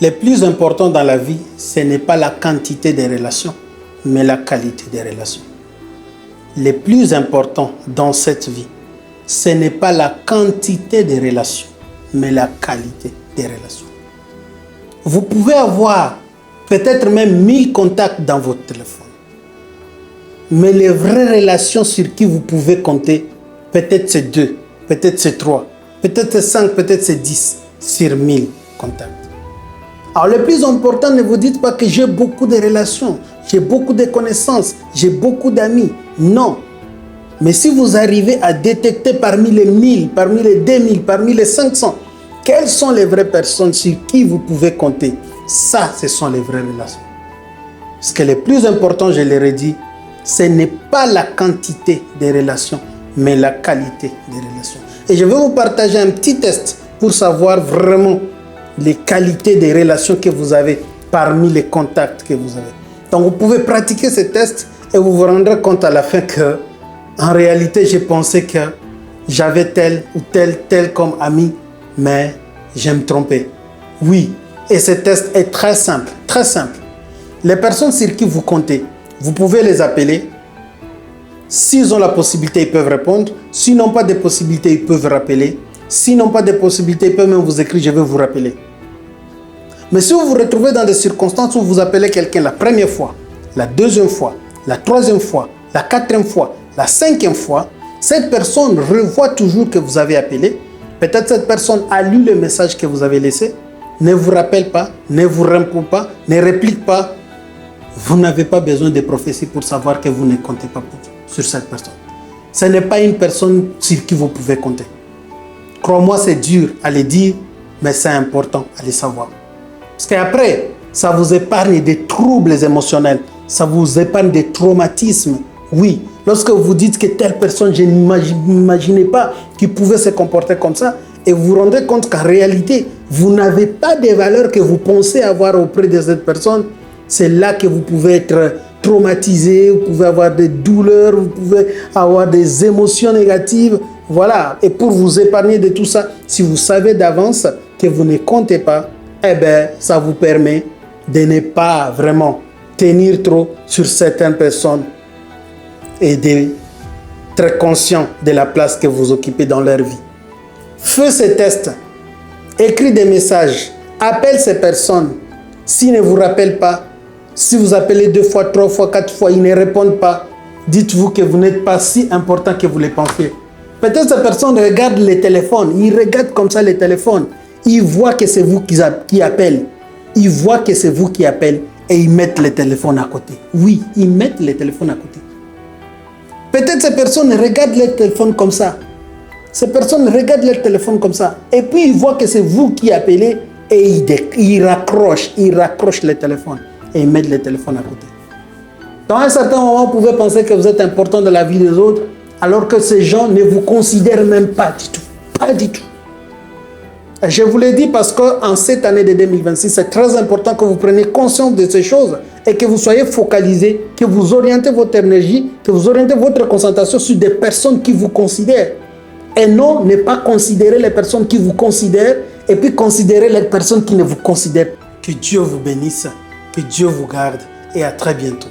Le plus important dans la vie, ce n'est pas la quantité des relations, mais la qualité des relations. Le plus important dans cette vie, ce n'est pas la quantité des relations, mais la qualité des relations. Vous pouvez avoir peut-être même 1000 contacts dans votre téléphone. Mais les vraies relations sur qui vous pouvez compter, peut-être c'est 2, peut-être c'est 3, peut-être c'est 5, peut-être c'est 10 sur 1000 contacts. Alors le plus important, ne vous dites pas que j'ai beaucoup de relations, j'ai beaucoup de connaissances, j'ai beaucoup d'amis. Non. Mais si vous arrivez à détecter parmi les 1000, parmi les 2000, parmi les 500, quelles sont les vraies personnes sur qui vous pouvez compter, ça, ce sont les vraies relations. Ce qui est le plus important, je l'ai dit, ce n'est pas la quantité des relations, mais la qualité des relations. Et je vais vous partager un petit test pour savoir vraiment les qualités des relations que vous avez parmi les contacts que vous avez. Donc vous pouvez pratiquer ce test et vous vous rendrez compte à la fin que en réalité j'ai pensé que j'avais tel ou tel comme ami, mais je me trompais. Oui, et ce test est très simple, très simple. Les personnes sur qui vous comptez, vous pouvez les appeler. S'ils ont la possibilité, ils peuvent répondre. S'ils n'ont pas de possibilité, ils peuvent rappeler. S'ils n'ont pas de possibilité, ils peuvent même vous écrire, je vais vous rappeler. Mais si vous vous retrouvez dans des circonstances où vous appelez quelqu'un la première fois, la deuxième fois, la troisième fois, la quatrième fois, la cinquième fois, cette personne revoit toujours que vous avez appelé. Peut-être cette personne a lu le message que vous avez laissé, ne vous rappelle pas, ne vous répond pas, ne réplique pas. Vous n'avez pas besoin de prophéties pour savoir que vous ne comptez pas sur cette personne. Ce n'est pas une personne sur qui vous pouvez compter. Crois-moi, c'est dur à le dire, mais c'est important à le savoir. Parce qu'après, ça vous épargne des troubles émotionnels, ça vous épargne des traumatismes. Oui, lorsque vous dites que telle personne, je n'imaginais pas qu'il pouvait se comporter comme ça, et vous vous rendez compte qu'en réalité, vous n'avez pas des valeurs que vous pensez avoir auprès de cette personne, c'est là que vous pouvez être traumatisé, vous pouvez avoir des douleurs, vous pouvez avoir des émotions négatives. Voilà, et pour vous épargner de tout ça, si vous savez d'avance que vous ne comptez pas, eh bien, ça vous permet de ne pas vraiment tenir trop sur certaines personnes et d'être très conscient de la place que vous occupez dans leur vie. Faites ces tests, écris des messages, appelle ces personnes. S'ils ne vous rappellent pas, si vous appelez 2 fois, 3 fois, 4 fois, ils ne répondent pas, dites-vous que vous n'êtes pas si important que vous le pensez. Peut-être ces personnes regardent les téléphones, ils regardent comme ça les téléphones, ils voient que c'est vous qui appellent, ils voient que c'est vous qui appellent et ils mettent le téléphone à côté. Oui, ils mettent le téléphone à côté. Peut-être ces personnes regardent le téléphone comme ça. Ces personnes regardent le téléphone comme ça. Et puis ils voient que c'est vous qui appelez et ils raccrochent le téléphone et ils mettent le téléphone à côté. Dans un certain moment, vous pouvez penser que vous êtes important dans la vie des autres, alors que ces gens ne vous considèrent même pas du tout. Pas du tout. Et je vous l'ai dit parce qu'en cette année de 2026, c'est très important que vous preniez conscience de ces choses et que vous soyez focalisés, que vous orientez votre énergie, que vous orientez votre concentration sur des personnes qui vous considèrent. Et non, ne pas considérer les personnes qui vous considèrent et puis considérer les personnes qui ne vous considèrent. Que Dieu vous bénisse, que Dieu vous garde et à très bientôt.